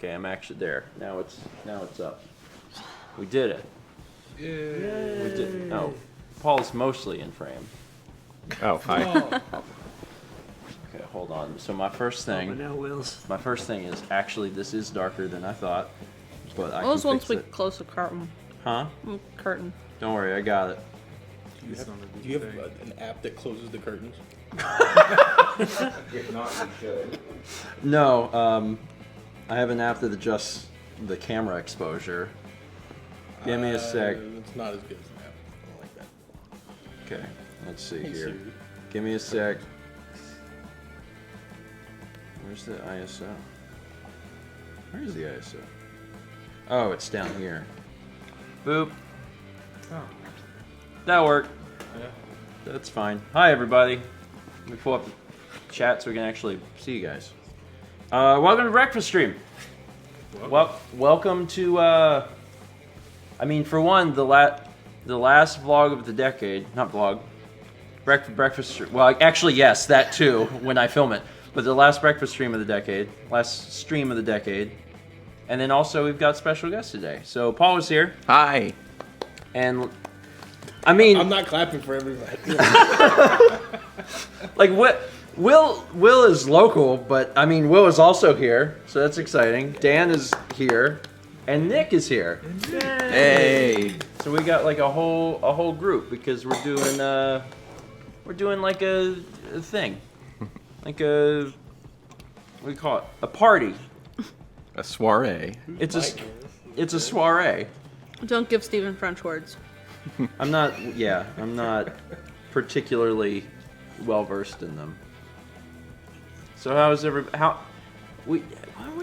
Okay, I'm actually there. Now it's up. We did it. Yay. We did. Oh, Paul's mostly in frame. Oh, hi. Okay, hold on. So my first thing. Now, Wills. My first thing is actually this is darker than I thought, but I What was can once fix we it. close the curtain? Huh? Curtain. Don't worry, I got it. Do you have an app that closes the curtains? If not, you should. No, I have an app that adjusts the camera exposure. Give me a sec. It's not as good as an app. I don't like that. Okay, let's see Hey, here. Siri. Give me a sec. Where's the ISO? Where is the ISO? Oh, it's down here. Boop. Oh. That worked. Yeah. That's fine. Hi, everybody. Let me pull up the chat so we can actually see you guys. Welcome to Breakfast Stream. Welcome to, I mean, for one, the last vlog of the decade. Not vlog. Breakfast stream. Well, actually, yes, that too, when I film it. But the last breakfast stream of the decade. Last stream of the decade. And then also, we've got special guests today. So, Paul is here. Hi. And, I mean... I'm not clapping for everybody. Like, what... Will is local, but, I mean, Will is also here. So that's exciting. Dan is here. And Nick is here. Hey. So we got, like, a whole group because we're doing like a thing. Like a... What do you call it? A party. A soiree. It's a soiree. Don't give Stephen French words. I'm not particularly well versed in them. So when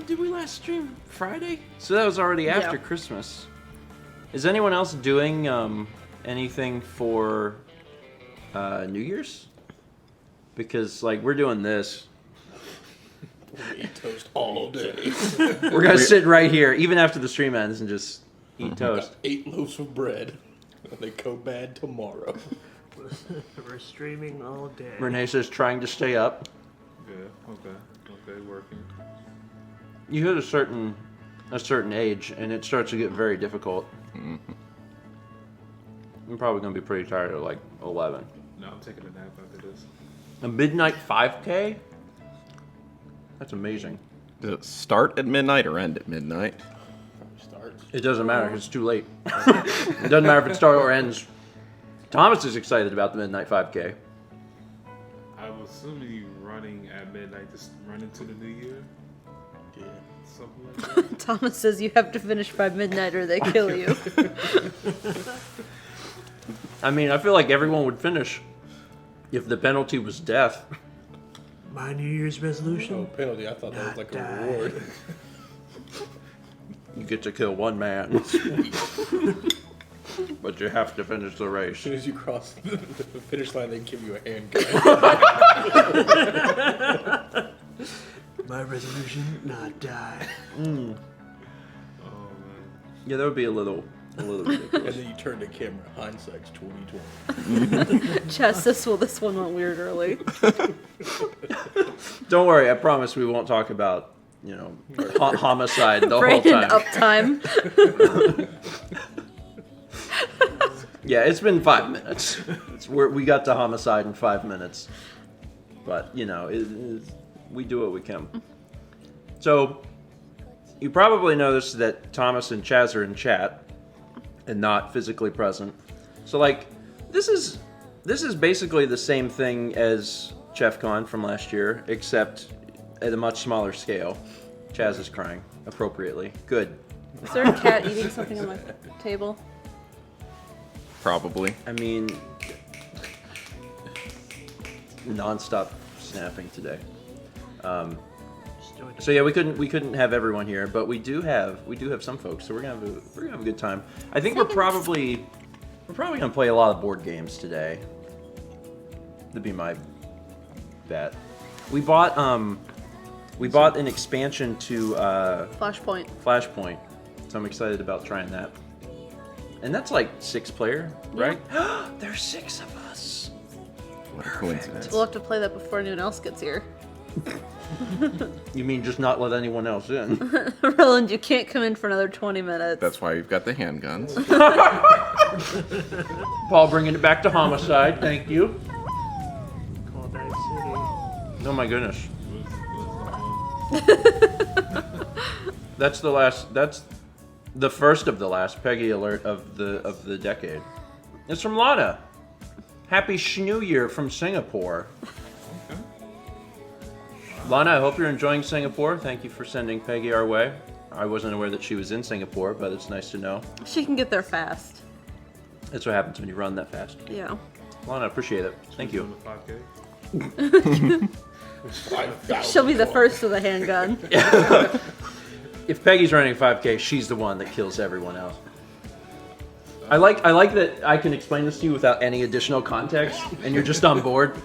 did we last stream? Friday? So that was already after Christmas. Is anyone else doing anything for New Year's? Because like we're doing this. We eat toast all day. We're gonna sit right here, even after the stream ends, and just eat toast. 8 loaves of bread. They go bad tomorrow. We're streaming all day. Renee says trying to stay up. Yeah, okay, working. You hit a certain age, and it starts to get very difficult. Mm-hmm. I'm probably gonna be pretty tired at like 11. No, I'm taking a nap after this. A midnight 5K? That's amazing. Does it start at midnight or end at midnight? Starts. It doesn't matter. It's too late. It doesn't matter if it starts or ends. Thomas is excited about the midnight 5K. I was assuming you running at midnight to run into the new year. Yeah. Something like that. Thomas says you have to finish by midnight or they kill you. I mean, I feel like everyone would finish if the penalty was death. My New Year's resolution? Oh, penalty. I thought that was like a reward. You get to kill one man. But you have to finish the As race. soon as you cross the finish line, they give you a handgun. My resolution, not die. Mm. Oh man. Yeah, that would be a little And ridiculous. then you turn the camera. Hindsight's 2020. Chess, this one went weird early. Don't worry, I promise we won't talk about, homicide the whole Brandon time. uptime. Yeah, it's been 5 minutes. We got to homicide in 5 minutes. But, we do what we can. So, you probably noticed that Thomas and Chaz are in chat and not physically present. So, like, this is basically the same thing as ChefCon from last year, except at a much smaller scale. Chaz is crying appropriately. Good. Is there a cat eating something on my table? Probably. I mean, non-stop snapping today. So yeah, we couldn't have everyone here, but we do have some folks. So we're gonna have a good time. I think we're probably gonna play a lot of board games today. That'd be my bet. We bought an expansion to Flashpoint, so I'm excited about trying that. And that's like 6 player, right? There's 6 of us. What a coincidence. We'll have to play that before anyone else gets here. You mean just not let anyone else in? Roland, you can't come in for another 20 minutes. That's why you've got the handguns. Paul bringing it back to homicide. Thank you. Call back city. Oh my goodness. What's That's the last. That's the first of the last Peggy alert of the decade. It's from Lana. Happy Shnu Year from Singapore. okay. Lana, I hope you're enjoying Singapore. Thank you for sending Peggy our way. I wasn't aware that she was in Singapore, but it's nice to know. She can get there fast. That's what happens when you run that fast. Yeah. Lana, I appreciate it. Thank you. Doing the 5K. She'll be the first with a handgun. If Peggy's running 5K, she's the one that kills everyone else. I like that I can explain this to you without any additional context, and you're just on board.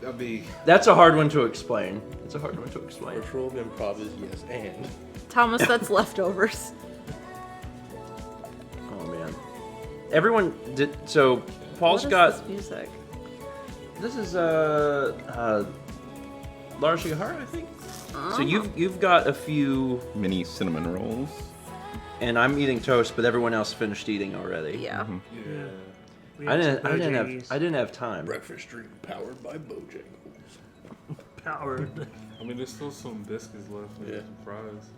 That'd be. That's a hard one to explain. It's a hard one to explain. First rule of improv is yes and. Thomas, that's leftovers. Oh man. Everyone did so. Paul's What is got. this music? This is Lara Shigahara, I think. So you've got a few, Mini cinnamon rolls. and I'm eating toast, but everyone else finished eating already. Yeah. Yeah. We I had didn't some I didn't have time. Breakfast dream powered by Bojangles. powered. I mean, there's still some biscuits left and Yeah. some fries.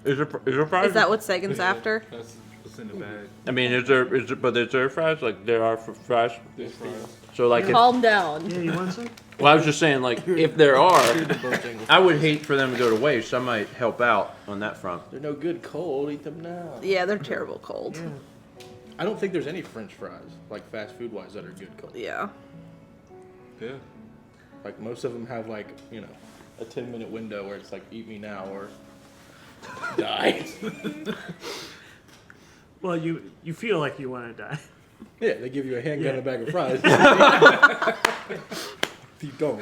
Is there fries? Is that what Sagan's after? That's what's in the bag. I mean, is there fries? Like there are for fries. There's fries. So like, if, Calm down. Yeah, you want some? well, I was just saying, like, if there are, The Bojangles. I would hate for them to go to waste. I might help out on that front. They're no good cold. Eat them now. Yeah, they're terrible cold. Yeah. I don't think there's any French fries, like fast food wise, that are good cold. Yeah. Yeah. Like most of them have like, you know, a 10-minute window where it's like eat me now or die. Well, you feel like you want to die. Yeah, they give you a handgun and a bag of fries. You don't.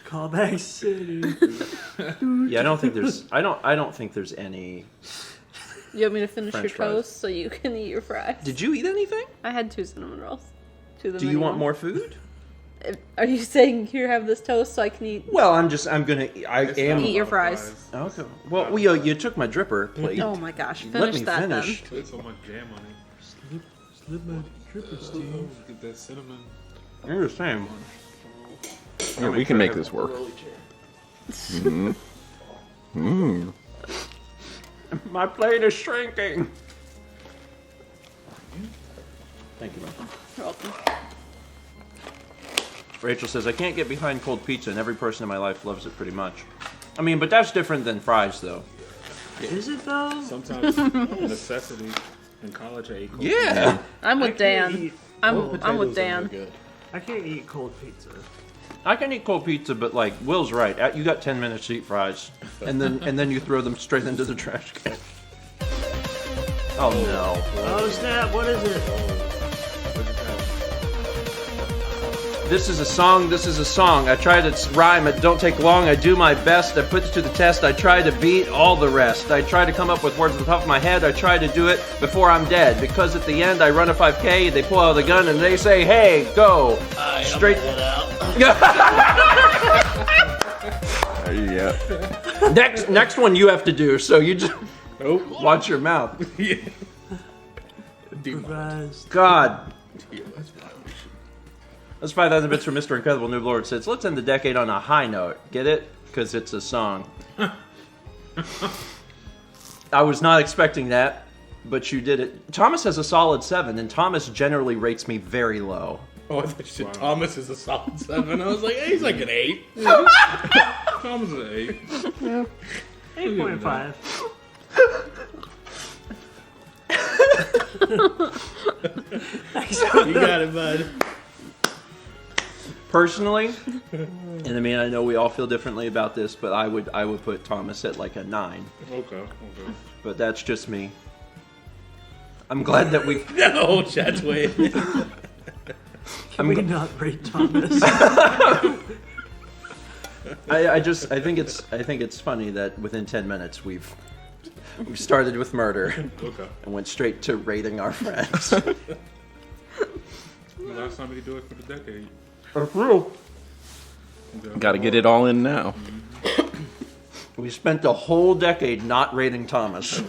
Call back city. Yeah, I don't think there's any. You want me to finish French your fries. toast so you can eat your fries? Did you eat anything? I had 2 cinnamon rolls. 2 of the Do you mini want ones. more food? Are you saying here, have this toast so I can eat? Well, I am. Eat your fries. Okay. Well, you took my dripper plate. Oh my gosh, Let finish me that finish. Put so much jam on it. Slip my tripper, Steve. Get that cinnamon. You're the same. Yeah, we can make this work. My plate is shrinking. Thank you, man. You're welcome. Rachel says, I can't get behind cold pizza, and every person in my life loves it pretty much. I mean, but that's different than fries, though. Is it though? Sometimes necessity. In college, I ate cold Yeah. I'm with I can't Dan. eat- I'm with Dan. Good. I can't eat cold pizza. I can eat cold pizza, but like Will's right. You got 10 minutes to eat fries, and then you throw them straight into the trash can. Oh no! Oh snap! What is it? This is a song. This is a song. I try to rhyme. It don't take long. I do my best. I put it to the test. I try to beat all the rest. I try to come up with words at the top of my head. I try to do it before I'm dead. Because at the end, I run a 5K. They pull out the gun and they say, "Hey, go!" Straight. Yeah. Next one you have to do. So you just Nope. watch your mouth. Improvised. God. That's 5,000 bits from Mr. Incredible Noob Lord says, let's end the decade on a high note. Get it? Because it's a song. I was not expecting that, but you did it. Thomas has a solid 7, and Thomas generally rates me very low. Oh, I thought you said Thomas is a solid 7. I was like, hey, he's like an 8. Thomas is an 8. 8.5. You got it, bud. Personally, and I mean, I know we all feel differently about this, but I would put Thomas at like a 9. Okay. But that's just me. I'm glad that we. No, Chad's way. Can we not rate Thomas? I think it's funny that within 10 minutes we started with murder Okay. and went straight to rating our friends. The last time we could do it for the decade. That's real. Got to get it all in now. We spent the whole decade not rating Thomas.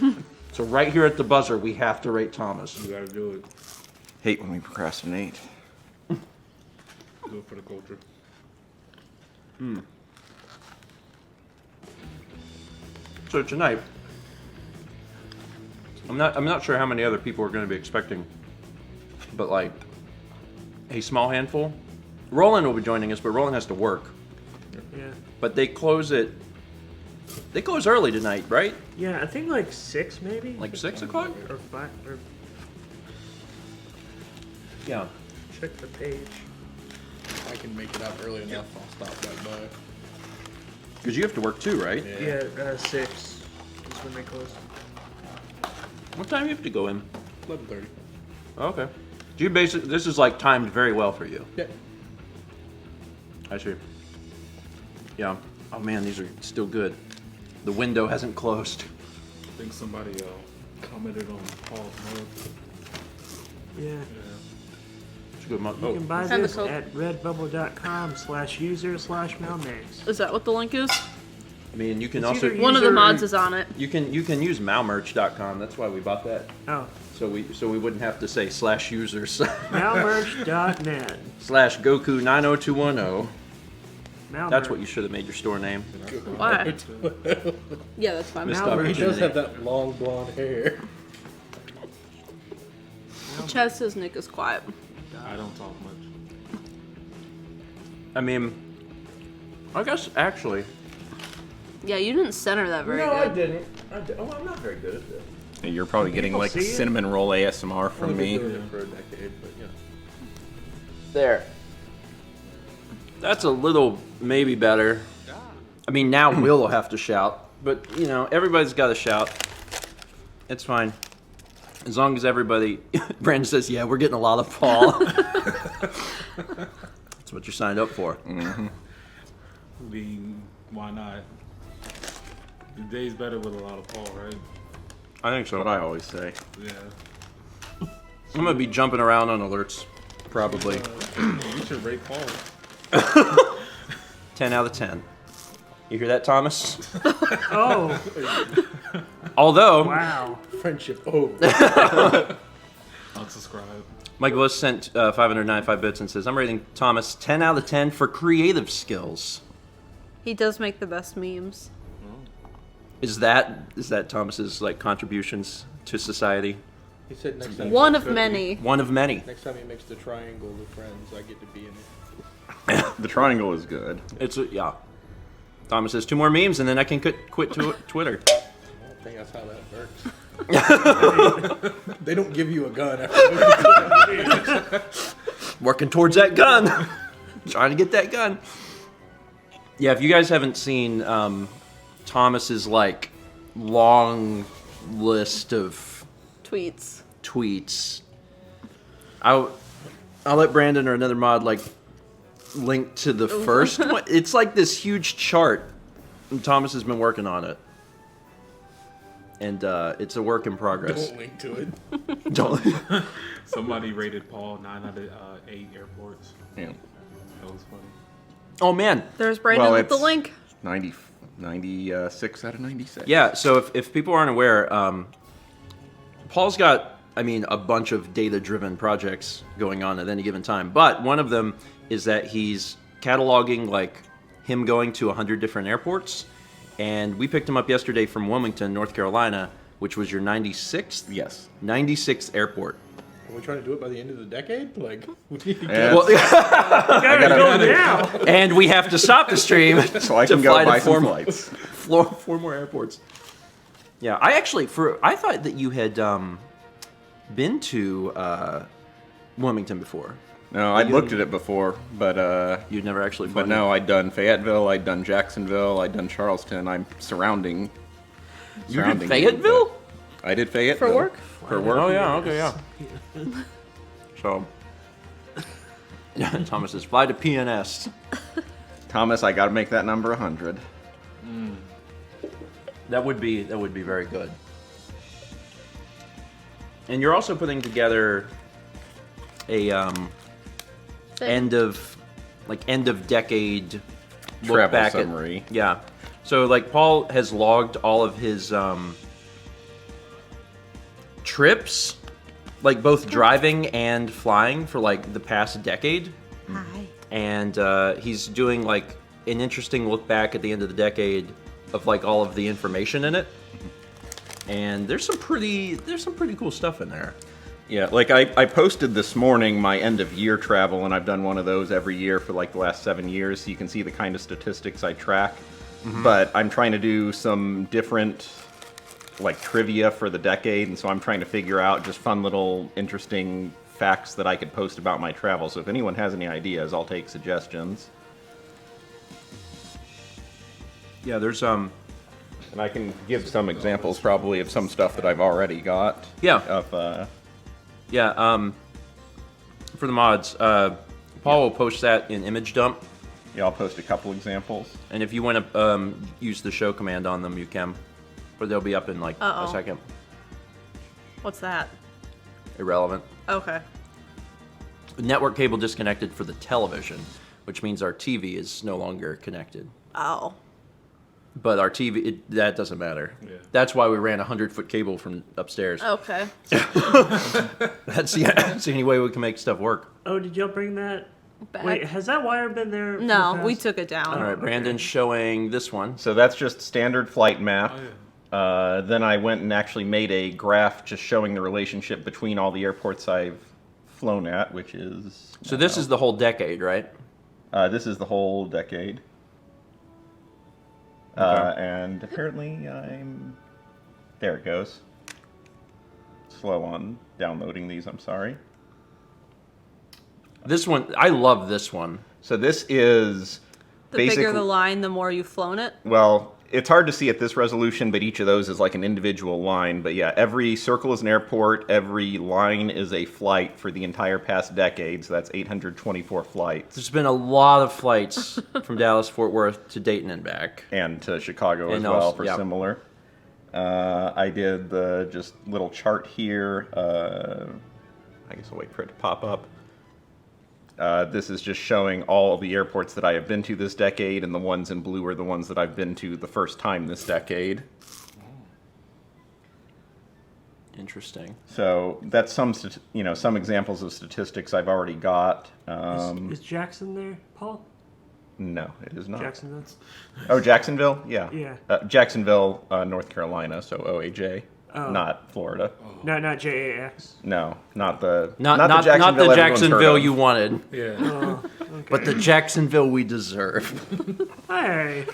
So right here at the buzzer, we have to rate Thomas. You gotta do it. Hate when we procrastinate. Do it for the culture. So tonight, I'm not sure how many other people are going to be expecting, but like a small handful. Roland will be joining us, but Roland has to work. Yeah. But they close early tonight, right? Yeah, I think like 6 maybe? Like 6 o'clock? Or 5, or Yeah. check the page. I can make it out early enough. I'll stop that by. Because you have to work too, right? Yeah, 6 is when they close. What time do you have to go in? 11:30. Okay. Do you this is like timed very well for you. Yeah. I see. Yeah. Oh man, these are still good. The window hasn't closed. I think somebody commented on Paul's mug. Yeah. Yeah. It's a good month. You can buy And the this Coke. at redbubble.com/user/malmax. Is that what the link is? I mean, you can It's also either One of the User- mods is on it. you can use malmerch.com. That's why we bought that. Oh, So we wouldn't have to say /users malmerch.net. /Goku90210. Malmerch. That's what you should have made your store name. Why? Yeah, that's fine. Missed Malware. He opportunity. does have that long blonde hair. Chaz says Nick is quiet. I don't talk much. I mean, I guess actually. Yeah, you didn't center that very No, good. I didn't. Oh, I'm not very good at this. Hey, you're probably getting People like see it? cinnamon roll ASMR from Only me. been doing it for a decade, but yeah. There. That's a little maybe better. I mean, now Will have to shout, but you know, everybody's got to shout. It's fine. As long as everybody, Brandon says, yeah, we're getting a lot of Paul. That's what you signed up for. I mean, why not? The day's better with a lot of Paul, right? I think so. What I always say. Yeah. I'm going to be jumping around on alerts, probably. You should rate Paul. 10 out of 10. You hear that, Thomas? Oh, Although, wow. Friendship over. Unsubscribe. Mike Bliss sent 595 bits and says, I'm rating Thomas 10 out of 10 for creative skills. He does make the best memes. Is that Thomas's like contributions to society? He said next time. One of many. One of many. Next time he makes the triangle with friends, I get to be in it. The triangle is good. Yeah. Thomas says 2 more memes and then I can quit Twitter. I don't think that's how that works. They don't give you a gun after. Working towards that gun. Trying to get that gun. Yeah, if you guys haven't seen Thomas's like long list of tweets, I'll let Brandon or another mod like link to the first one. It's like this huge chart, and Thomas has been working on it, and it's a work in progress. Don't link to it. Don't. Somebody rated Paul 9 out of 8 airports. Yeah. That was funny. Oh man. There's Brandon Well, with the it's- link. 96 out of 96. Yeah, so if people aren't aware, Paul's got, I mean, a bunch of data-driven projects going on at any given time. But one of them is that he's cataloging, like, him going to 100 different airports. And we picked him up yesterday from Wilmington, North Carolina, which was your 96th? Yes. 96th airport. Are we trying to do it by the end of the decade? Like, we need to get Yeah, Well, Gotta go now. and we have to stop the stream so I to can go fly buy to some flights. 4 more airports. Yeah, I thought that you had been to Wilmington before. No, I'd looked at it before, but You'd never actually flown. but no, I'd done Fayetteville, I'd done Jacksonville, I'd done Charleston. I'm surrounding. You did surrounding Fayetteville? but I did Fayetteville For work? For work. Oh yeah, okay, yeah. So, yeah, Thomas says fly to PNS. Thomas, I got to make that number 100. That would be very good. And you're also putting together a end of decade look Travel back summary. at, yeah. So like Paul has logged all of his trips, like both driving and flying for like the past decade. Hi. And he's doing like an interesting look back at the end of the decade of like all of the information in it. And there's some pretty cool stuff in there. Yeah, like I posted this morning my end of year travel, and I've done one of those every year for like the last 7 years, so you can see the kind of statistics I track. But I'm trying to do some different like trivia for the decade, and so I'm trying to figure out just fun little interesting facts that I could post about my travel. So if anyone has any ideas, I'll take suggestions. Yeah, there's And I can give some examples probably of some stuff that I've already got. Yeah. Of for the mods, Paul will post that in image dump, yeah, I'll post a couple examples. and if you want to use the show command on them, you can, but they'll be up in like a second. What's that? Irrelevant. Okay. Network cable disconnected for the television, which means our TV is no longer connected. Oh. But our TV, that doesn't matter. Yeah. That's why we ran a 100-foot cable from upstairs. Okay. That's the only way we can make stuff work. Oh, did y'all bring that? Back. Wait, has that wire been there? for No, the we past- took it down. All right, Brandon's showing this one. So that's just standard flight map. Oh, yeah. Then I went and actually made a graph just showing the relationship between all the airports I've flown at, which is... So this is the whole decade, right? This is the whole decade. Okay. And apparently I'm... There it goes. Slow on downloading these, I'm sorry. This one, I love this one. So this is The basically... bigger the line, the more you've flown it. Well, it's hard to see at this resolution, but each of those is like an individual line. But yeah, every circle is an airport, every line is a flight for the entire past decade, so that's 824 flights. There's been a lot of flights from Dallas, Fort Worth to Dayton and back. And to Chicago as And well also- for yeah. similar. I did the just little chart here. I guess I'll wait for it to pop up. This is just showing all of the airports that I have been to this decade, and the ones in blue are the ones that I've been to the first time this decade. Interesting. So that's some examples of statistics I've already got. Is Jackson there, Paul? No, it is not. Jacksonville? Oh, Jacksonville? Yeah. Yeah. Jacksonville, North Carolina, so OAJ, Oh. not Florida. No, not JAX. No, not the Not the the Jacksonville everyone's heard Jacksonville of. you wanted, Yeah. Oh, okay. but the Jacksonville we deserve. Hey,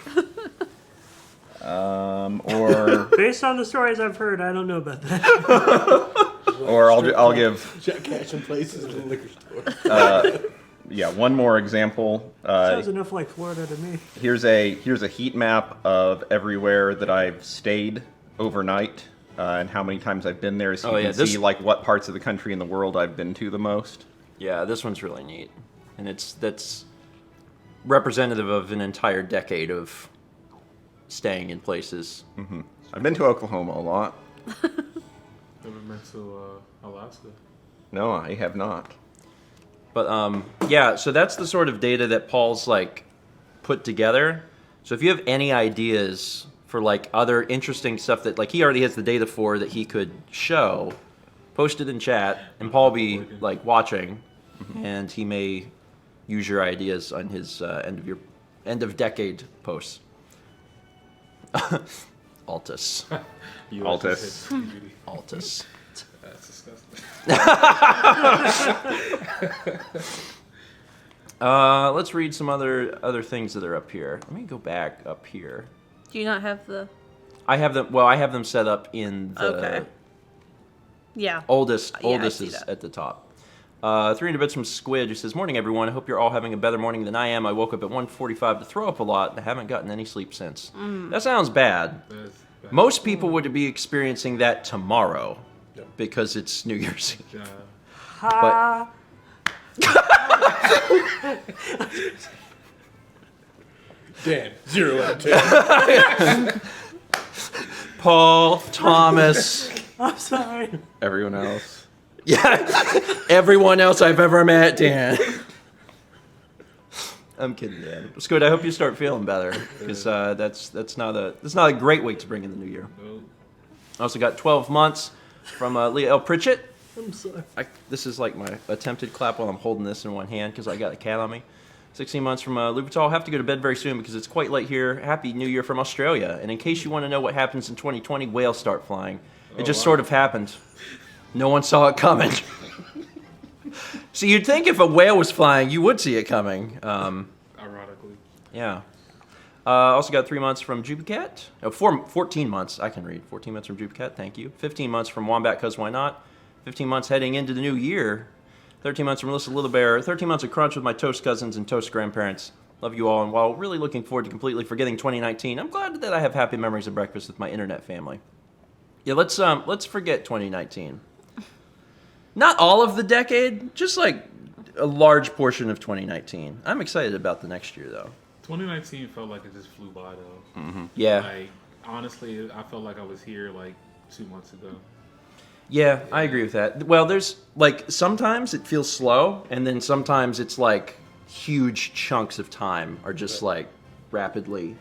Or based on the stories I've heard, I don't know about that. or I'll give Jack catching places in the liquor store. one more example. Sounds enough like Florida to me. Here's a heat map of everywhere that I've stayed overnight and how many times I've been there, so you Oh, yeah, can this- see like what parts of the country and the world I've been to the most. Yeah, this one's really neat, and that's representative of an entire decade of staying in places. I've been to Oklahoma a lot. Never been to Alaska. No, I have not. But yeah, so that's the sort of data that Paul's like put together. So if you have any ideas for like other interesting stuff that like he already has the data for that he could show, post it in chat, and Paul will be like watching, and he may use your ideas on his end of decade posts. Altus. You Altus. also hit TBD. Altus. That's disgusting. Let's read some other things that are up here. Let me go back up here. Do you not have the? I have them. Well, I have them set up in the Okay. Yeah. oldest. Yeah, I Oldest see is that. at the top. 300 bits from Squid, who says, "Morning, everyone. I hope you're all having a better morning than I am. I woke up at 1:45 to throw up a lot, and I haven't gotten any sleep since." That sounds bad. That's bad. Most people would be experiencing that tomorrow because it's New Year's Eve. Ha! Dan, 0 out of 10. Paul, Thomas, I'm sorry. Everyone else. yeah, everyone else I've ever met, Dan. I'm kidding, Dan. It's good. I hope you start feeling better because that's not a great weight to bring in the new year. No. I also got 12 months from Leah L. Pritchett. I'm sorry. This is like my attempted clap while I'm holding this in one hand because I got a cat on me. 16 months from Louis I'll have to go to bed very soon because it's quite late here. Happy New Year from Australia. And in case you want to know what happens in 2020, whales start flying. It just sort of happened. No one saw it coming. So you'd think if a whale was flying, you would see it coming. Ironically. Yeah. Also got 3 months from Jubicat. 14 months. I can read. 14 months from Jubicat. Thank you. 15 months from Wombat, cause why not? 15 months heading into the new year. 13 months from Melissa Little Bear. 13 months of Crunch with my Toast cousins and Toast grandparents. Love you all. And while really looking forward to completely forgetting 2019, I'm glad that I have happy memories of breakfast with my internet family. Yeah, let's forget 2019. Not all of the decade, just like a large portion of 2019. I'm excited about the next year, though. 2019 felt like it just flew by though. Yeah. Like honestly, I felt like I was here like 2 months ago. Yeah, I agree with that. Well, there's like sometimes it feels slow, and then sometimes it's like huge chunks of time are just like rapidly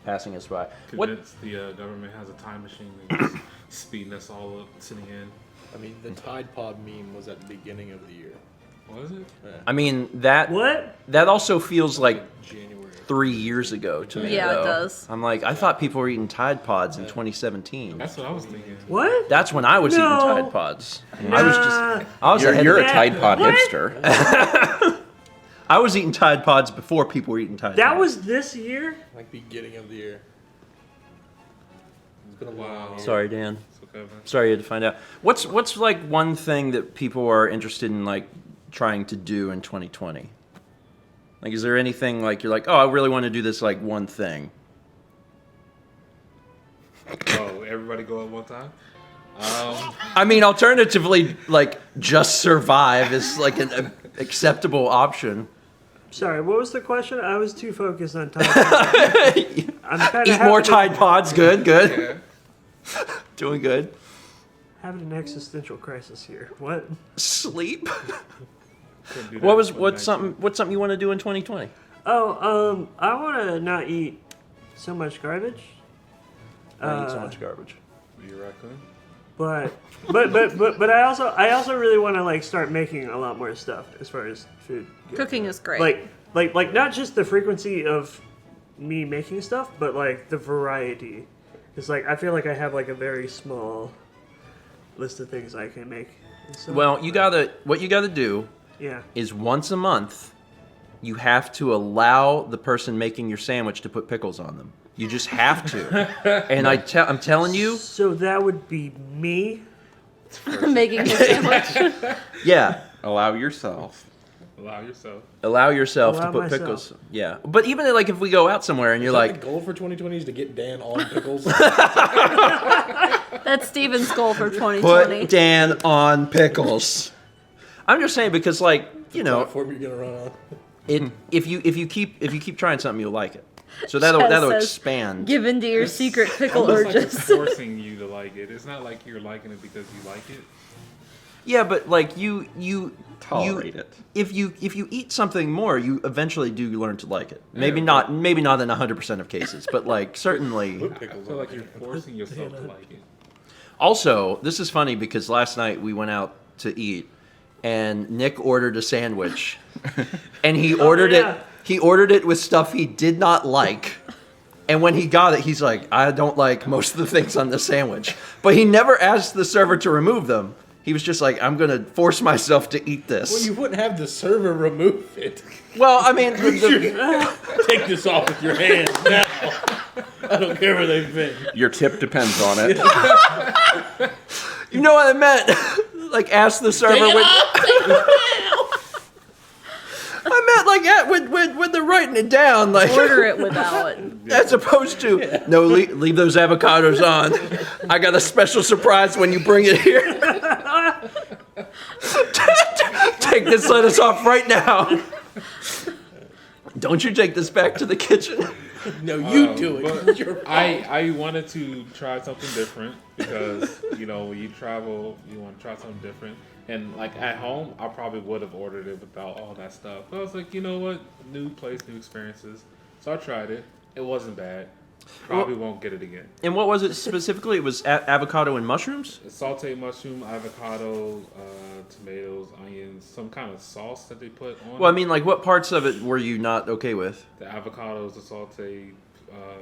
passing us by. Convinced the government has a time machine and just speeding us all up sitting in. I mean, the Tide Pod meme was at the beginning of the year. Was it? I mean that What? that also feels like January. 3 years ago to me. Yeah, it though. does. I'm like, I thought people were eating Tide Pods in 2017. That's what I was thinking. What? That's when I was No. eating Tide Pods. I was ahead You're of a the- Tide Pod What? hipster. I was eating Tide Pods before people were eating Tide That Pods. was this year? Like beginning of the year. It's been a Wow. long year. Sorry, Dan. So Kevin. Sorry you had to find out. What's like one thing that people are interested in like trying to do in 2020? Like, is there anything like you're like, oh, I really want to do this like one thing? Oh, everybody go at one time? I mean, alternatively, like just survive is like an acceptable option. Sorry, what was the question? I was too focused on Tide Pods. I'm kind Eat of more Tide Pods. Good, good. Doing good. having an existential crisis here. What? Sleep. Couldn't do that What's in 2019. something you want to do in 2020? Oh, I want to not eat so much garbage. I eat so much garbage. You a raccoon? But I also really want to like start making a lot more stuff as far as food goes. Cooking is great. Like not just the frequency of me making stuff, but like the variety. It's like I feel like I have like a very small list of things I can make. So, Well, what you gotta do yeah. is once a month, you have to allow the person making your sandwich to put pickles on them. You just have to. And I'm telling you, So that would be me. Making a sandwich. yeah, Allow yourself. Allow yourself. allow yourself Allow to put myself. pickles. Yeah, but even like if we go out somewhere and you're Is that like, the goal for 2020 is to get Dan on pickles. That's Steven's goal for 2020. put Dan on pickles. I'm just saying because like you know, Platform you're gonna run on. if you keep trying something, you'll like it. So that'll says, expand. Give in to your secret pickle Almost like urges. it's forcing you to like it. It's not like you're liking it because you like it. Yeah, but like you Tolerate it. If you eat something more, you eventually do learn to like it. Maybe not in 100% of cases, but like certainly. I Pickles feel on like you're forcing yourself to like it. Also, this is funny because last night we went out to eat, and Nick ordered a sandwich, and he ordered yeah. it. He ordered it with stuff he did not like. And when he got it, he's like, I don't like most of the things on this sandwich. But he never asked the server to remove them. He was just like, I'm going to force myself to eat this. Well, you wouldn't have the server remove it. Well, I mean, Take this off with your hands now. I don't care where they've been. Your tip depends on it. you know what I meant? Like, ask the server I meant like when they're writing it down, like Order it without. as opposed to no, leave those avocados on. I got a special surprise when you bring it here. Take this lettuce off right now. Don't you take this back to the kitchen. No, you do it. But It's your fault. I wanted to try something different because when you travel, you want to try something different. And like at home, I probably would have ordered it without all that stuff. But I was like, you know what? New place, new experiences. So I tried it. It wasn't bad. Probably won't get it again. And what was it specifically? It was avocado and mushrooms? Sauteed mushroom, avocado, tomatoes, onions, some kind of sauce that they put on Well, I it. mean, like, what parts of it were you not okay with? The avocados, the sauteed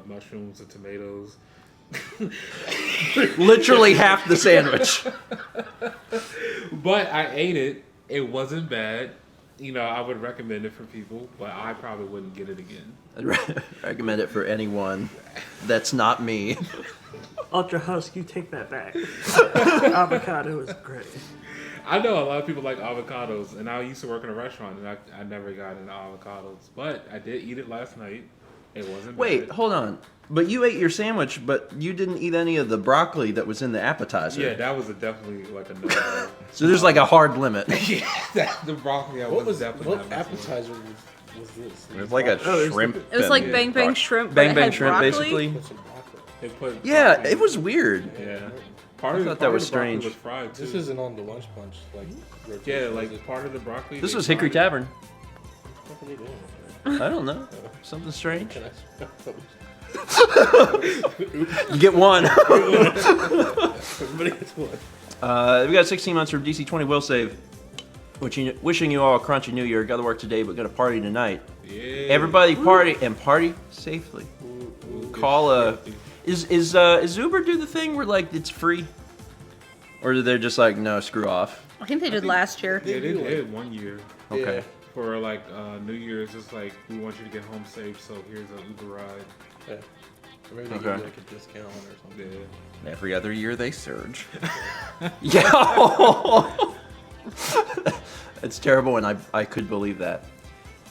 mushrooms, the tomatoes. Literally half the sandwich. But I ate it. It wasn't bad. I would recommend it for people, but I probably wouldn't get it again. I'd recommend it for anyone that's not me. Ultra Husk, you take that back. Avocado is great. I know a lot of people like avocados, and I used to work in a restaurant, and I never got into avocados. But I did eat it last night. It wasn't Wait, bad. hold on. But you ate your sandwich, but you didn't eat any of the broccoli that was in the appetizer. Yeah, that was definitely like a no. So there's like a hard limit. The broccoli, What was definitely what not messing with. appetizer was this? It was like a shrimp. It was like and bang bang broccoli. shrimp. Bang but it bang had shrimp, broccoli. basically. Put some broccoli. They put Yeah, broccoli it was in weird. Yeah. I Part thought that was of the broccoli strange. was fried too. This isn't on the lunch bunch. Like, yeah, rotation. like part of the broccoli. This they was Hickory fried it. Tavern. What are they doing? I don't know. Something strange. Can I? You get one. Everybody gets one. We got 16 months from DC20 Will Save. Wishing you all a crunchy new year. Got to work today, but got to party tonight. Yeah. Everybody party and party safely. Call a. Is Uber do the thing where like it's free, or do they just like no screw off? I think they did last year. Yeah, they did 1 year. Okay. Yeah. For like New Year's, it's like we want you to get home safe, so here's an Uber ride. Yeah. Maybe they give Okay. you like a discount or something. Yeah. Every other year they surge. Yeah. It's terrible, and I could believe that.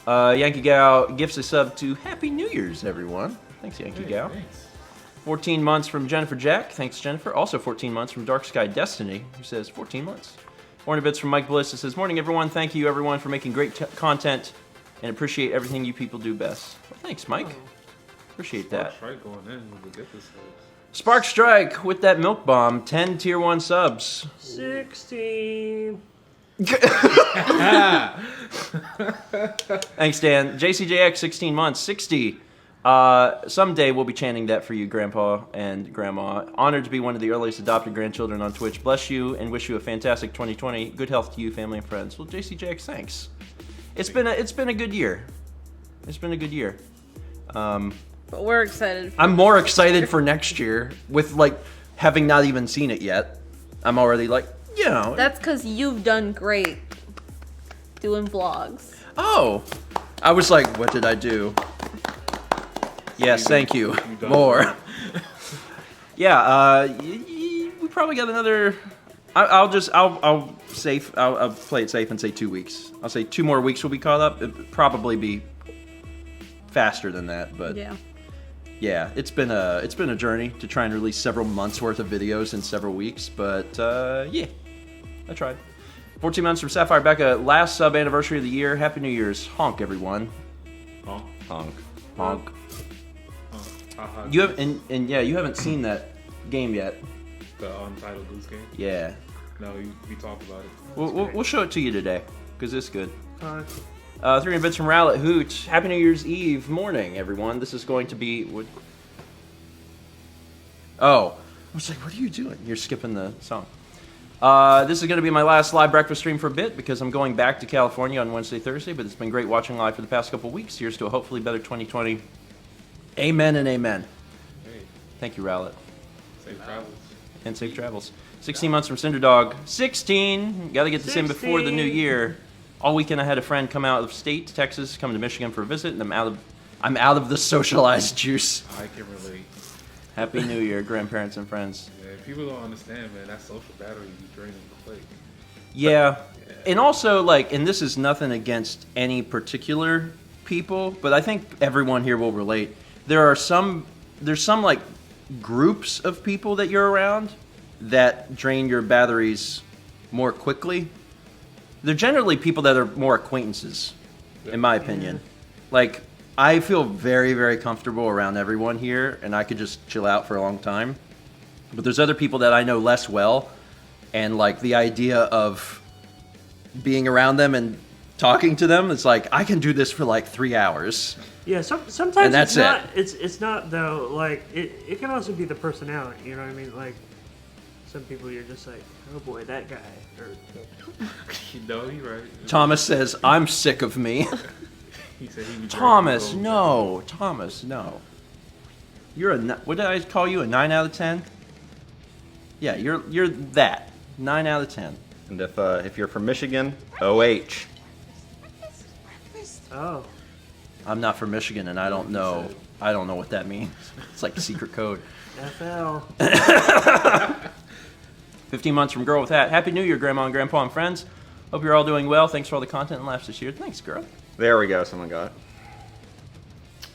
Yankee Gal gifts a sub to Happy New Year's, everyone. Thanks, Yankee Hey, Gal. thanks. 14 months from Jennifer Jack. Thanks, Jennifer. Also 14 months from Dark Sky Destiny, who says 14 months. Morning bits from Mike Bliss. It says, morning, everyone. Thank you, everyone, for making great content and appreciate everything you people do best. Well, thanks, Mike. Appreciate that. Strike going in with the gift subs. Spark Strike with that milk bomb. 10 tier 1 subs. 16. Thanks, Dan. JCJX, 16 months. 60. Someday we'll be chanting that for you, Grandpa and Grandma. Honored to be one of the earliest adopted grandchildren on Twitch. Bless you and wish you a fantastic 2020. Good health to you, family, and friends. Well, JCJX, thanks. It's been a good year. It's been a good year. But we're excited. I'm more excited for next year with like having not even seen it yet. I'm already like, That's because you've done great doing vlogs. Oh, I was like, what did I do? Yes, thank you. You've done More. well. Yeah, we probably got another. I'll play it safe and say 2 weeks. I'll say 2 more weeks will be caught up. It'd probably be faster than that, but yeah, it's been a journey to try and release several months worth of videos in several weeks, but yeah, I tried. 14 months from Sapphire Becca, last sub anniversary of the year. Happy New Year's, honk everyone, Oh, Honk. honk. haha. You have and yeah, you haven't seen that game yet. The Untitled Goose Game? Yeah, No, we talked about it. we'll show it to you today because it's good. 300 bits from Rowlett Hoot. Happy New Year's Eve morning, everyone. This is going to be. Oh, I was like, what are you doing? You're skipping the song. This is going to be my last live breakfast stream for a bit because I'm going back to California on Wednesday, Thursday, but it's been great watching live for the past couple weeks. Here's to a hopefully better 2020. Amen and amen. Hey, Thank you, Rowlett. safe travels. And safe travels. 16 months from Cinder Dog. 16! Gotta get this in before the new 16. year. All weekend I had a friend come out of state, Texas, come to Michigan for a visit, and I'm out of the socialized juice. I can relate. Happy New Year, grandparents and friends. Yeah, people don't understand, man. That social battery you draining quick. Yeah. And also, like, and this is nothing against any particular people, but I think everyone here will relate. There's some like groups of people that you're around that drain your batteries more quickly. They're generally people that are more acquaintances, in my opinion. Like, I feel very, very comfortable around everyone here, and I could just chill out for a long time. But there's other people that I know less well, and like the idea of being around them and talking to them, it's like I can do this for like 3 hours. Yeah, sometimes And that's it's not though. Like it can also be the personality. You know what I mean? Like some people you're just like, oh boy, that guy. Or No, you're right. Thomas says, "I'm sick of me." He said he was Thomas, no. Thomas, no. You're what did I call you? A 9 out of 10? Yeah, you're that 9 out of 10. And if you're from Michigan, OH. oh, I'm not from Michigan, and I don't know. I don't know what that means. It's like secret code. FL. 15 months from Girl with Hat. Happy New Year, Grandma and Grandpa and friends. Hope you're all doing well. Thanks for all the content and laughs this year. Thanks, girl. There we go. Someone got it.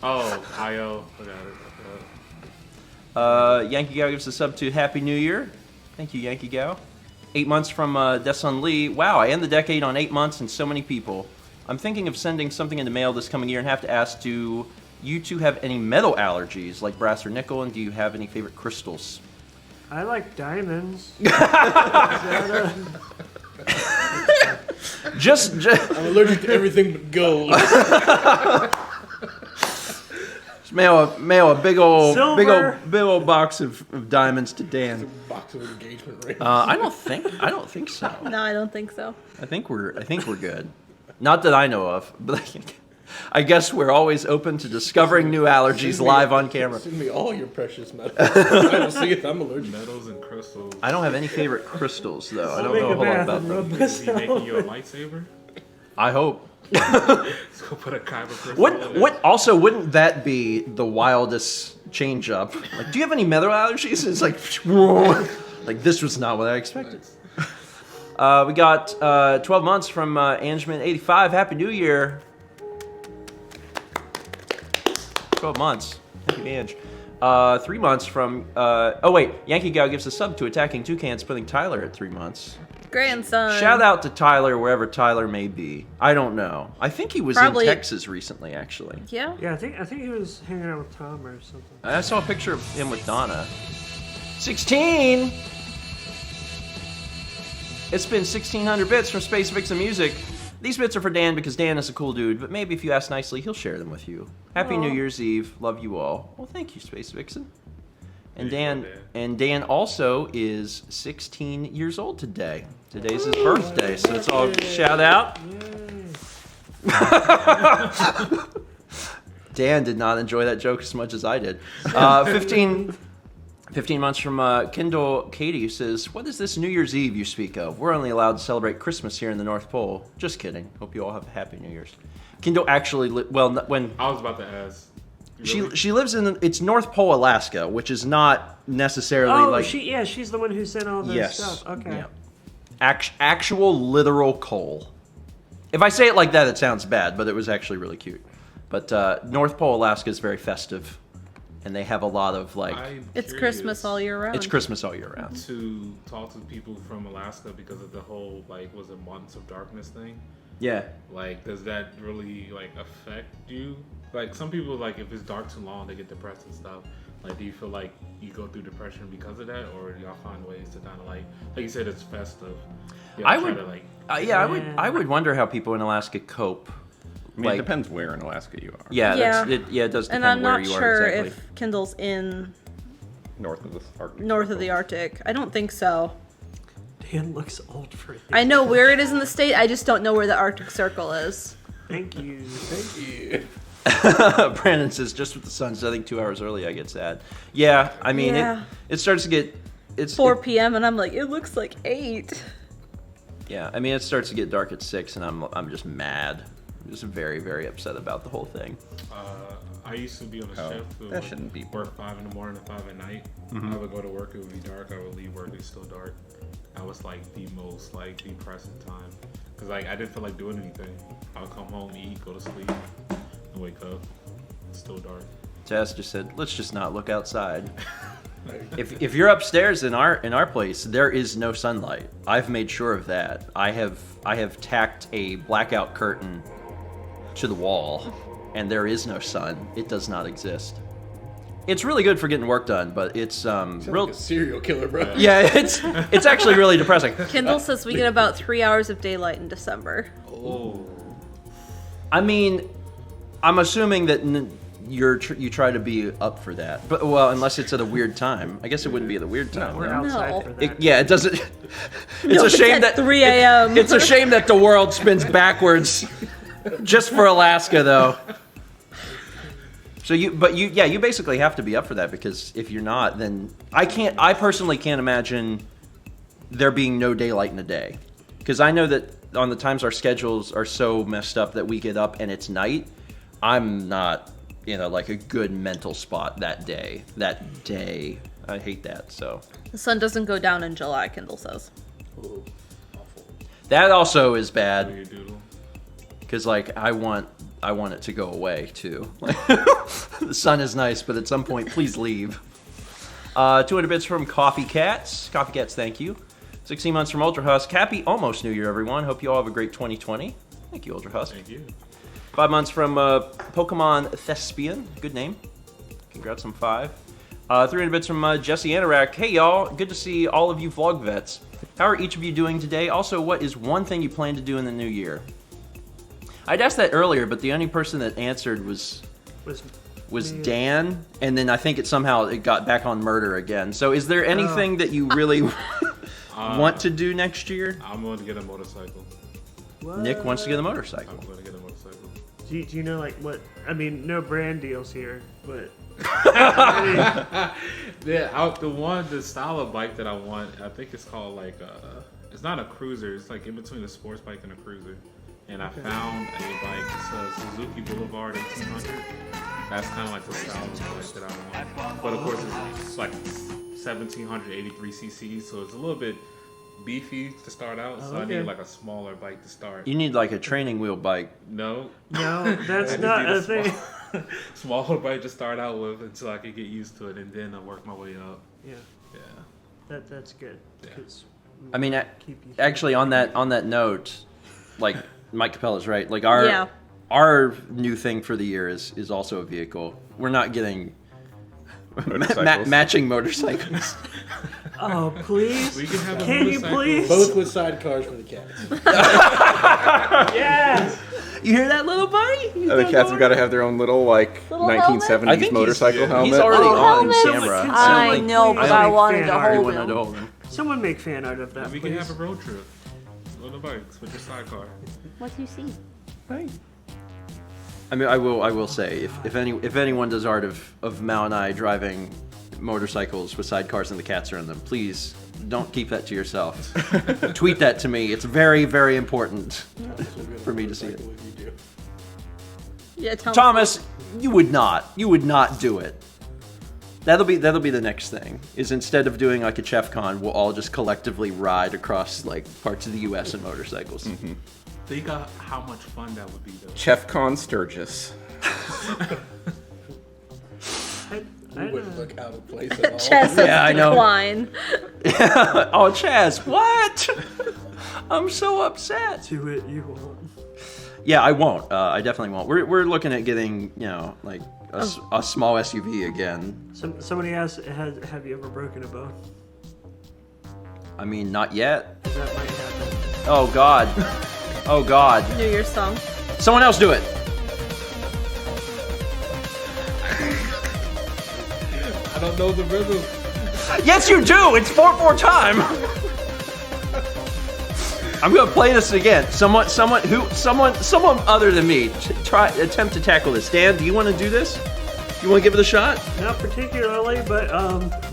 Oh, IO. I got it. Yankee Gal gives a sub to Happy New Year. Thank you, Yankee Gal. 8 months from Desun Lee. Wow, I end the decade on 8 months and so many people. I'm thinking of sending something in the mail this coming year and have to ask, do you two have any metal allergies like brass or nickel, and do you have any favorite crystals? I like diamonds. Just I'm allergic to everything but gold. mail a big old Silver. box of diamonds to Dan. Box of engagement rings. I don't think so. No, I don't think so. I think we're good. Not that I know of, but I guess we're always open to discovering new allergies live on camera. Send me all your precious metals. I will see if I'm allergic. Metals and crystals. I don't have any favorite crystals though. I don't Make know a a whole lot bath about and them. rub Is he myself. making you a lightsaber? I hope. Let's go put a kyber crystal in it. Wouldn't that be the wildest change up? Like, do you have any metal allergies? It's like, like this was not what I expected. We got 12 months from Angeman85. Happy New Year. 12 months. Thank you, Ange. 3 months from... oh, wait. Yankee Gal gives a sub to Attacking Toucans, putting Tyler at 3 months. Grandson. Shout out to Tyler, wherever Tyler may be. I don't know. I think he was Probably- in Texas recently, actually. Yeah. Yeah, I think he was hanging out with Tom or something. I saw a picture of him with Donna. 16! It's been 1,600 bits from Space Vixen Music. These bits are for Dan because Dan is a cool dude, but maybe if you ask nicely, he'll share them with you. Happy New Year's Eve. Love you all. Well, thank you, Space Vixen. And Dan also is 16 years old today. Today's his birthday, so it's all shout out. Dan did not enjoy that joke as much as I did. 15 months from Kendall Katie, who says, what is this New Year's Eve you speak of? We're only allowed to celebrate Christmas here in the North Pole. Just kidding. Hope you all have a happy New Year's. Kendall actually, when I was about to ask. Really? she lives in, it's North Pole, Alaska, which is not necessarily like... she's the one who sent all this Yes. stuff. Okay. Yeah. Actual literal coal. If I say it like that, it sounds bad, but it was actually really cute. But North Pole, Alaska is very festive, and they have a lot of like. It's Christmas all year round. It's Christmas all year round. To talk to people from Alaska because of the whole was it Months of Darkness thing? Yeah. Like, does that really affect you? Like, some people if it's dark too long, they get depressed and stuff. Like, do you feel like you go through depression because of that, or do y'all find ways to kind of like you said, it's festive? I would wonder how people in Alaska cope. I mean, it depends where in Alaska you are. Yeah, it does depend and I'm where not you are sure exactly. if Kendall's in North of the Arctic. north of the Arctic. I don't think so. Dan looks old for you. I know where it is in the state. I just don't know where the Arctic Circle is. Thank you. Thank you. Brandon says, just with the sun setting 2 hours early, I get sad. Yeah, I mean, Yeah. it starts to get... It's 4 p.m. and I'm like, it looks like 8. Yeah, I mean, it starts to get dark at 6, and I'm just mad. I'm just very, very upset about the whole thing. I used to be on a shift. That shouldn't be. Work 5 in the morning to 5 at night. I would go to work, it would be dark. I would leave work, it's still dark. That was the most depressing time. Because I didn't feel like doing anything. I would come home, eat, go to sleep, and wake up. It's still dark. Tess just said, let's just not look outside. If you're upstairs in our place, there is no sunlight. I've made sure of that. I have tacked a blackout curtain to the wall and there is no sun, it does not exist. It's really good for getting work done, but it's real. Like a serial killer, bro. Yeah, it's actually really depressing. Kindle says we get about 3 hours of daylight in December. Oh. I mean, I'm assuming that you try to be up for that, but well, unless it's at a weird time. I guess it wouldn't be at a weird time. We're no. outside No. for that. Yeah, it doesn't. It's No, a shame at that 3 a.m. It's a shame that the world spins backwards, just for Alaska, though. So you basically have to be up for that, because if you're not, then I personally can't imagine there being no daylight in a day, because I know that on the times our schedules are so messed up that we get up and it's night, I'm not like a good mental spot that day. I hate that. So The sun doesn't go down in July, Kindle says. Ooh, awful. that also is bad, Weird doodle. because like I want it to go away too. The sun is nice, but at some point, please leave. 200 bits from Coffee Cats. Coffee Cats, thank you. 16 months from Ultra Husk. Happy almost New Year, everyone. Hope you all have a great 2020. Thank you, Ultra Husk. Thank you. 5 months from Pokemon Thespian. Good name. Congrats on 5. 300 bits from Jesse Anorak. Hey, y'all. Good to see all of you vlog vets. How are each of you doing today? Also, what is one thing you plan to do in the new year? I'd asked that earlier, but the only person that answered was me. Dan, and then I think it got back on murder again. So is there anything that you really want to do next year? I'm going to get a motorcycle. What? Nick wants to get a motorcycle. I'm going to get a motorcycle. Do you know like what? I mean, no brand deals here, but The style of bike that I want, I think it's called like it's not a cruiser. It's like in between a sports bike and a cruiser. And I found a bike. It's a Suzuki Boulevard 1800. That's kind of like the style of bike that I want. But of course, it's like 1783 cc, so it's a little bit beefy to start out. So I okay. need like a smaller bike to start. You need like a training wheel bike. No, no, that's I not a just need thing. smaller bike to start out with until I could get used to it, and then I'll work my way up. Yeah, Yeah. that's good. Yeah. 'Cause I mean, keep you actually, on that note, like Mike Capella's right. Like Yeah. our new thing for the year is also a vehicle. We're not getting Motorcycles. matching motorcycles. Oh, please. We can have a Can you motorcycle. please? Both with sidecars for the cats. Yes. You hear that, little buddy? The cats have got to have their own little like Little 1970s I think motorcycle helmet. He's already Oh, on helmets. camera. I don't think- know, but I I don't wanted think to fan art I hold wanted him. to hold him. Someone make fan art of that, We please. can have a road trip on the bikes with your sidecar. What do you see? I mean, I will say, if anyone does art of Mal and I driving motorcycles with sidecars and the cats are in them, please don't keep that to yourself. Tweet that to me. It's very, very important for me to see it. Yeah, Thomas, you would not do it. That'll be the next thing. Is instead of doing like a Chef Con, we'll all just collectively ride across like parts of the U.S. in motorcycles. Think of how much fun that would be, though. Chefcon Sturgis. We wouldn't look out of place at all. Chest Yeah, I know. decline. Oh, Chaz, what? I'm so upset. Do it, you won't. Yeah, I won't. I definitely won't. We're looking at getting, like a small SUV again. Somebody asked, have you ever broken a bone? I mean, not yet. That might happen. Oh God. Oh God. New Year's song. Someone else do it. I don't know the rhythm. Yes, you do. It's 4/4 time. I'm gonna play this again. Someone other than me, attempt to tackle this. Dan, do you want to do this? You want to give it a shot? Not particularly, but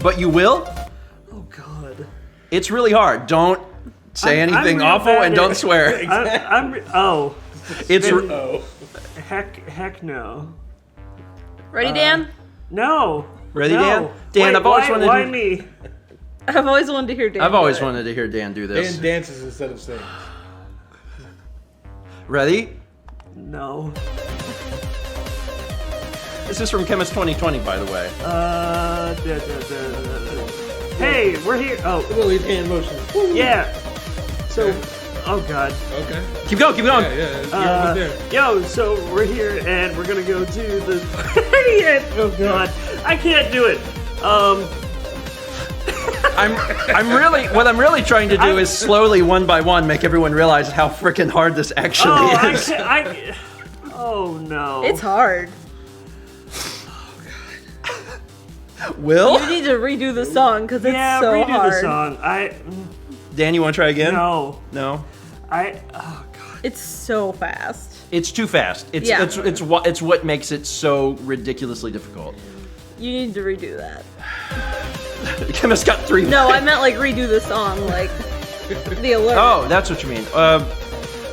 But you will. oh god. It's really hard. Don't say I'm anything real awful bad and at don't it. swear. It's Oh. Heck no. Ready, Dan? No. Ready, no. Dan? Dan, Wait, I've always wanted to why do- me? I've always wanted to hear Dan. I've do always it. wanted to hear Dan do this. Dan dances instead of sings. Ready? No. This is from Chemist 2020, by the way. Hey, we're here. Oh, Little hand motion. yeah. So, Oh God. Okay. Keep going, keep going. Yeah, you're almost there. Yo, so we're here and we're gonna go to the. Oh God, I can't do it. What I'm really trying to do is slowly, one by one, make everyone realize how freaking hard this actually Oh, is. oh no. It's hard. Will? You need to redo the song because it's yeah, so redo hard. the song. Dan, you want to try again? No. No? Oh God. It's so fast. It's too fast. Yeah. It's what makes it so ridiculously difficult. You need to redo that. Chemist got 3 No, I minutes. meant like redo the song, like the alert. Oh, that's what you mean.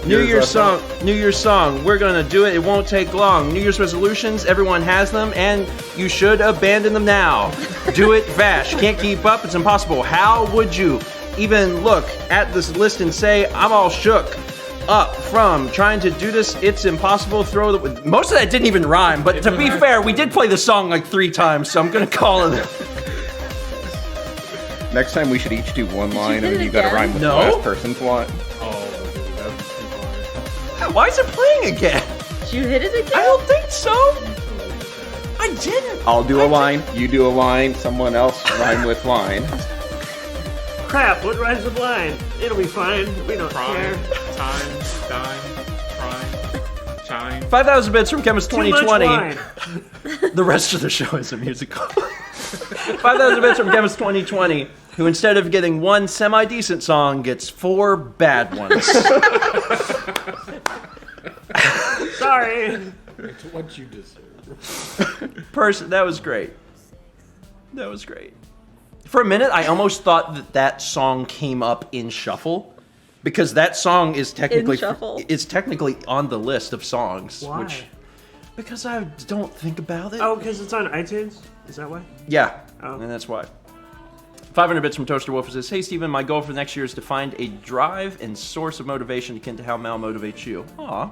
New Year's song. New Year's song. We're gonna do it. It won't take long. New Year's resolutions. Everyone has them, and you should abandon them now. Do it fast. You can't keep up. It's impossible. How would you even look at this list and say, "I'm all shook up from trying to do this"? It's impossible. Most of that didn't even rhyme. But to be fair, we did play the song like 3 times, so I'm gonna call it. Next time we should each do one line, hit and then it you gotta again? rhyme with No. the last person's line. Oh, that'd be too hard. Why is it playing again? Did you hit it again? I don't think so. You totally did that. I didn't. I'll do a line, you do a line, someone else rhyme with line. Crap. What rhymes with line? It'll be fine. We don't care. Prime, time, dime, prime, chime. 5,000 bits from Chemist Too much 2020. wine. The rest of the show is a musical. 5,000 bits from Chemist 2020, who instead of getting 1 semi-decent song, gets 4 bad ones. Sorry. It's what you deserve. That was great. That was great. For a minute, I almost thought that song came up in Shuffle, because that song is technically Shuffle? on the list of songs. Why? Because I don't think about it. Oh, because it's on iTunes? Is that why? Yeah, Oh. and that's why. 500 bits from Toaster Wolf says, "Hey Steven, my goal for next year is to find a drive and source of motivation akin to how Mal motivates you." Aw.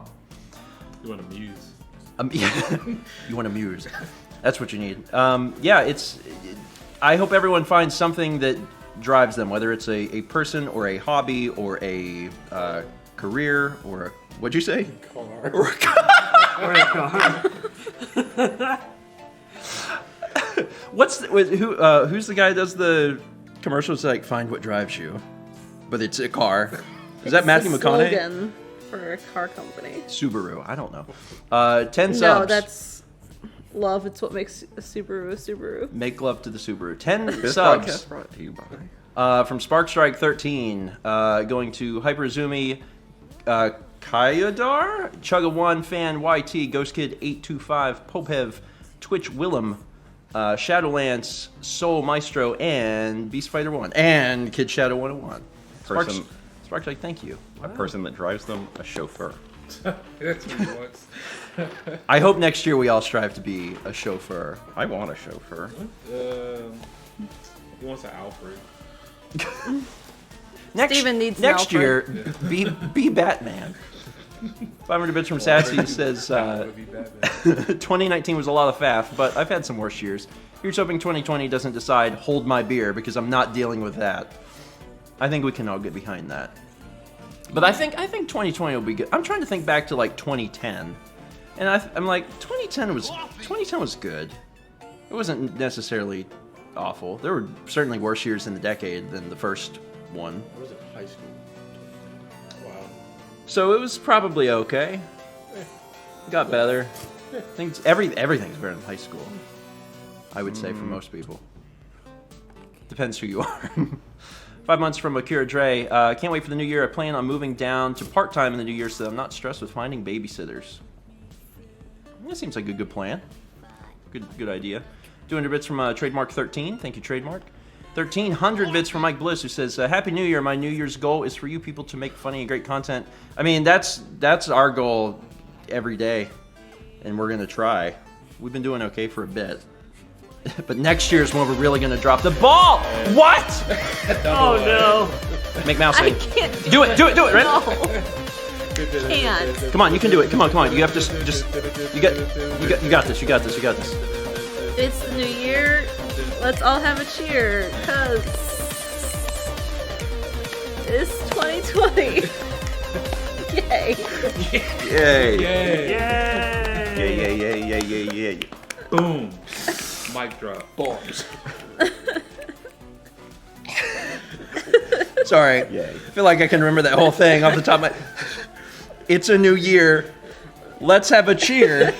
You want to muse? Yeah. You want to muse. That's what you need. I hope everyone finds something that drives them, whether it's a person or a hobby or a career or what'd you say? Car. Or a car. Or a car. Who's the guy that does the commercials like find what drives you, but it's a car? Is that Matthew It's a McConaughey? slogan for a car company. Subaru. I don't know. 10 subs. No, that's love. It's what makes a Subaru a Subaru. Make love to the Subaru. 10 This subs podcast brought to you by... from Sparkstrike 13, going to Hyperzoomy, Kyodar, Chugga1, Fan, YT, Ghost Kid 825, Popev, Twitch Willem, Shadowlance, Soul Maestro, and Beast Fighter 1, and Kid Shadow 101. Sparkstrike, thank you. A person that drives them, a chauffeur. That's what he wants. I hope next year we all strive to be a chauffeur. I want a chauffeur. He wants an Alfred. Steven needs an next Alfred. year, be Batman. 500 bits from Sassy says, Would be Batman. 2019 was a lot of faff, but I've had some worse years. Here's hoping 2020 doesn't decide, hold my beer, because I'm not dealing with that. I think we can all get behind that. But I think 2020 will be good. I'm trying to think back to like 2010, and I'm like 2010 was good. It wasn't necessarily awful. There were certainly worse years in the decade than the first one. I was in high school. Wow. So it was probably okay. Got better. Everything's better in high school, I would say, for most people. Depends who you are. 5 months from Akira Dre. Can't wait for the new year. I plan on moving down to part-time in the new year so that I'm not stressed with finding babysitters. That seems like a good plan. Good idea. 200 bits from Trademark 13. Thank you, Trademark. 1,300 bits from Mike Bliss, who says, Happy New Year. My New Year's goal is for you people to make funny and great content. I mean, that's our goal every day, and we're going to try. We've been doing okay for a bit. But next year is when we're really going to drop the ball. What? Oh no. Make Mouse I sing. can't Do it, right? No. Can't. Come on, you can do it. Come on. You have to you got this. You got this. It's the new year. Let's all have a cheer, cause it's 2020. Yay. Yay! Yay! Yay! Boom. Mic drop. Bombs. Sorry. Yay. I feel like I can remember that whole thing off the top of my... It's a new year. Let's have a cheer.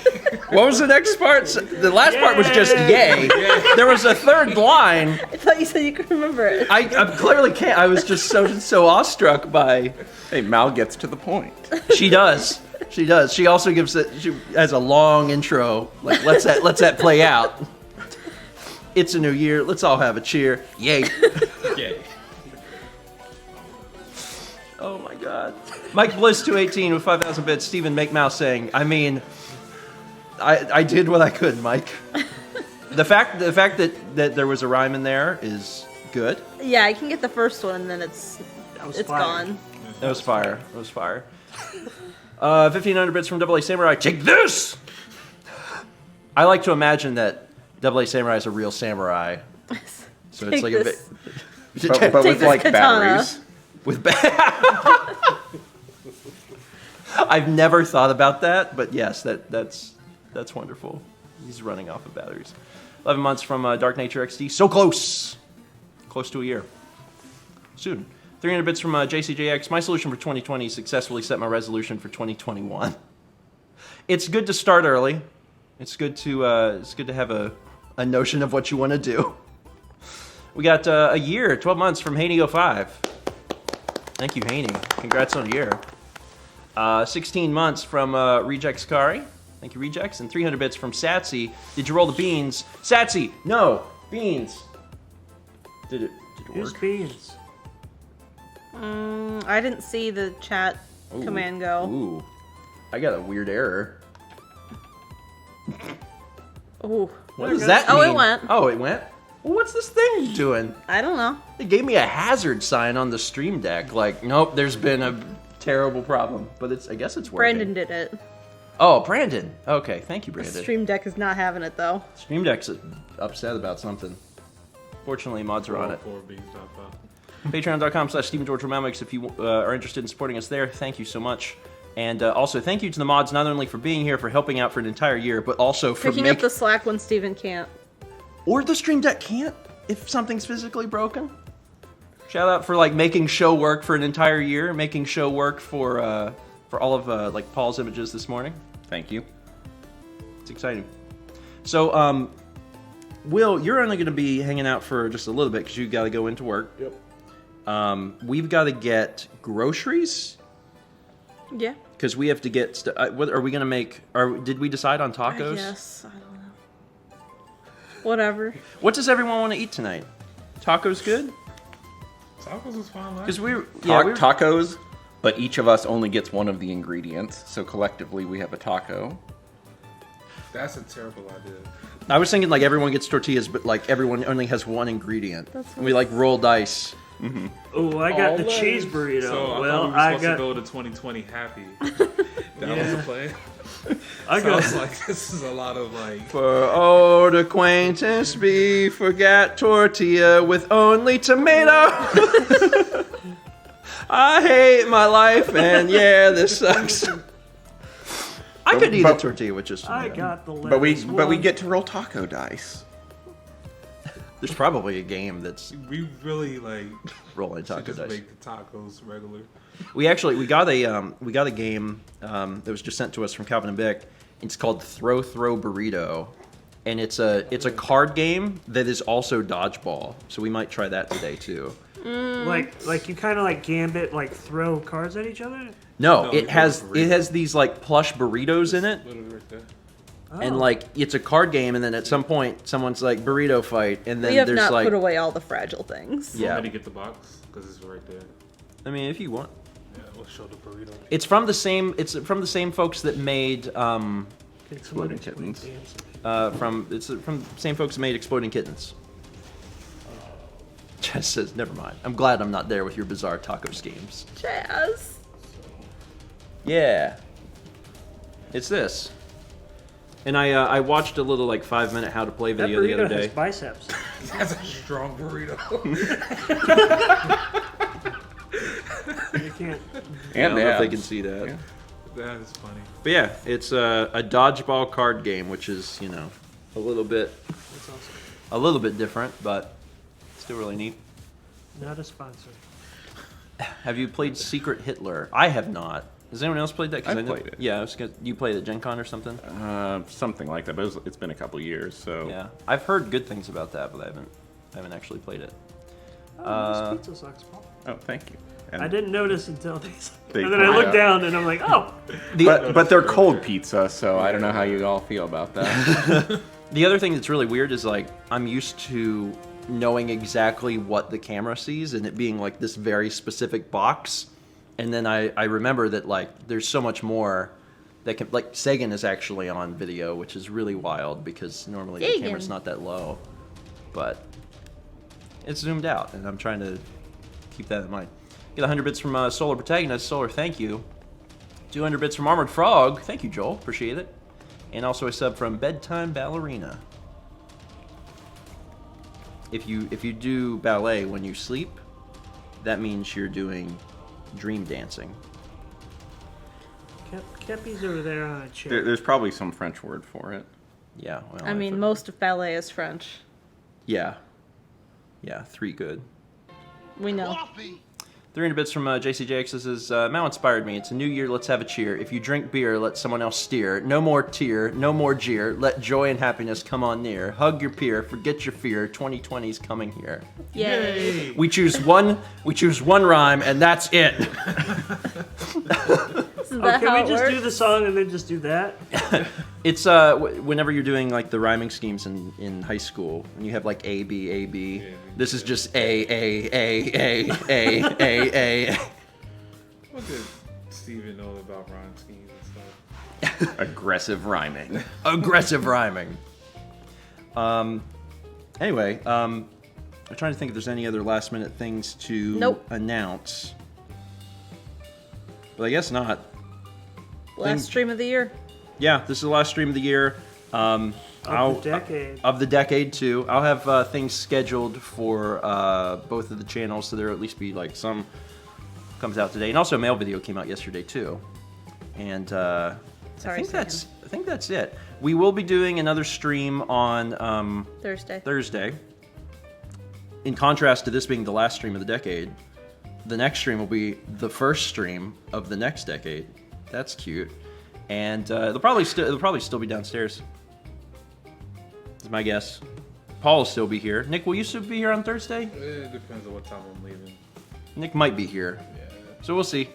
What was the next part? The last part was just yay. There was a third line. I thought you said you could remember it. I clearly can't. I was just so awestruck by... Hey, Mal gets to the point. She does. She does. She also gives it. She has a long intro. Like let's that play out. It's a new year. Let's all have a cheer. Yay. Yay. Oh my God. Mike Bliss 218 with 5,000 bits. Stephen Make Mouse saying, I mean, I did what I could, Mike. The fact that there was a rhyme in there is good. Yeah, I can get the first one and then it's was fire. gone. That was fire. It was fire. 1,500 bits from AA Samurai. Take this! I like to imagine that AA Samurai is a real samurai. So it's Take like this. But Take with this like katana. batteries. with I've never thought about that, but yes, that's wonderful. He's running off of batteries. 11 months from Dark Nature XD. So close. Close to a year. Soon. 300 bits from JCJX. My solution for 2020 successfully set my resolution for 2021. It's good to start early. It's good to have a notion of what you want to do. We got a year, 12 months from Haney05. Thank you, Haney. Congrats on a year. 16 months from Rejects Kari. Thank you, Rejects. And 300 bits from Satsy. Did you roll the beans? Satsy, no. Beans. Did it Who's work? beans? I didn't see the chat Ooh. command go. Ooh. I got a weird error. Ooh. What does that Oh, mean? it went. Oh, it went? Well, what's this thing doing? I don't know. It gave me a hazard sign on the stream deck. Like, nope, there's been a terrible problem. But I guess it's working. Brandon did it. Oh, Brandon. Okay, thank you, The Brandon. Stream Deck is not having it though. Stream Deck's upset about something. Fortunately, mods are on it. Patreon.com/StephenGeorgeRomamics if you are interested in supporting us there. Thank you so much. And also, thank you to the mods, not only for being here, for helping out for an entire year, but also for Picking up the slack when Steven can't. Or the Stream Deck can't, if something's physically broken. Shout out for, like, making show work for an entire year, making show work for all of, like, Paul's images this morning. Thank you. It's exciting. So, Will, you're only going to be hanging out for just a little bit because you got to go into work. Yep. We've got to get groceries Yeah. because we have to get. What are we going to make? Did we decide on tacos? Yes. I don't know. Whatever. What does everyone want to eat tonight? Tacos good? Tacos is fine. Because we Tacos, but each of us only gets one of the ingredients, so collectively we have a taco. That's a terrible idea. I was thinking like everyone gets tortillas, but like everyone only has one ingredient. That's And we like roll dice. Oh, I got the All cheese legs. burrito. So Well, I I thought we were supposed got. to go to 2020 happy. That was Yeah. the plan. I Sounds got. like this is a lot of like. For old acquaintance be, forgot tortilla with only tomato. I hate my life, and yeah, this sucks. I could eat a tortilla with just I tomato. got the. But we lettuce. get to roll taco dice. There's probably a game that's We really like rolling should taco just dice. make the tacos regular. We got a game that was just sent to us from Calvin and Bick. It's called Throw Burrito, and it's a card game that is also dodgeball. So we might try that today too. Like you kind of like gambit, like throw cards at each other. No, No, it we has got a burrito. it has these like plush burritos in it, Literally right there. and like it's a card game, and then at some point someone's like burrito fight, and then We have there's not like put away all the fragile things. Yeah. Want me to get the box because it's right there. I mean, if you want, Yeah, we'll show the burrito. it's from the same folks that made Exploding Kittens. from the same folks that made Exploding Kittens. Jess says, never mind. I'm glad I'm not there with your bizarre taco schemes. Jazz. Yeah. It's this. And I watched a little like 5-minute how to play That video the burrito other has day. biceps. That's a strong burrito. You can't. I don't And know if they abs. can see that. Yeah. That is funny. But yeah, it's a dodgeball card game, which is, a little bit That's awesome. different, but still really neat. Not a sponsor. Have you played Secret Hitler? I have not. Has anyone else played that? 'Cause I've I know- played it. Yeah, you played at Gen Con or something? Something like that, but it's been a couple years, so. Yeah, I've heard good things about that, but I haven't actually played it. Oh, nice pizza socks, Paul. Oh, thank you. And I didn't notice until these. They And then I come looked out. down and I'm like, oh. But they're cold pizza, so I don't know how you all feel about that. The other thing that's really weird is like I'm used to knowing exactly what the camera sees and it being like this very specific box, and then I remember that like there's so much more that can, like Sagan is actually on video, which is really wild because normally the Sagan. camera's not that low, but it's zoomed out, and I'm trying to keep that in mind. Get 100 bits from Solar Protagonist. Solar, thank you. 200 bits from Armored Frog. Thank you, Joel. Appreciate it. And also a sub from Bedtime Ballerina. If you do ballet when you sleep, that means you're doing dream dancing. Kepi's over there on a chair. There's probably some French word for it. Yeah. Well, I mean, most of ballet is French. Yeah. Yeah. 3 good. We know. 300 bits from JCJX. This is Mao inspired me. It's a new year. Let's have a cheer. If you drink beer, let someone else steer. No more tear, no more jeer. Let joy and happiness come on near. Hug your peer, forget your fear. 2020's coming here. Yay. We choose one rhyme, and that's it. Isn't Oh, that can how we it just works? do the song and then just do that? It's whenever you're doing like the rhyming schemes in high school, and you have like A B A B. This is just A. What did Steven know about rhyme schemes and stuff? Aggressive rhyming. Aggressive rhyming. Anyway, I'm trying to think if there's any other last minute things to Nope. announce. But I guess not. Last stream of the year. Yeah, this is the last stream of the year. Of the decade. Of the decade, too. I'll have things scheduled for both of the channels, so there'll at least be like some comes out today. And also a mail video came out yesterday, too. And I Sorry, think that's it. We will be doing another stream on Thursday. In contrast to this being the last stream of the decade, the next stream will be the first stream of the next decade. That's cute. And it'll probably still be downstairs. Is my guess. Paul will still be here. Nick, will you still be here on Thursday? It depends on what time I'm leaving. Nick might be here. Yeah. So we'll see.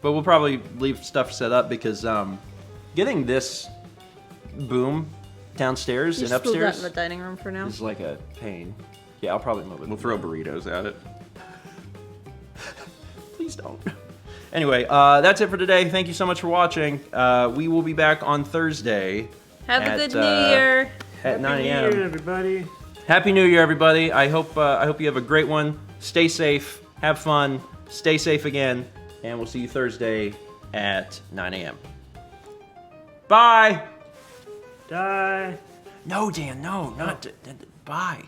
But we'll probably leave stuff set up because getting this boom downstairs You and just move that upstairs in the dining room for now. is like a pain. Yeah, I'll probably move it. We'll throw burritos at it. Please don't. Anyway, that's it for today. Thank you so much for watching. We will be back on Thursday. Have a at, good New Year. At 9 Happy New Year, a.m. everybody. Happy New Year, everybody. I hope you have a great one. Stay safe. Have fun. Stay safe again. And we'll see you Thursday at 9 a.m. Bye. Die. No, Dan. No, not. Bye.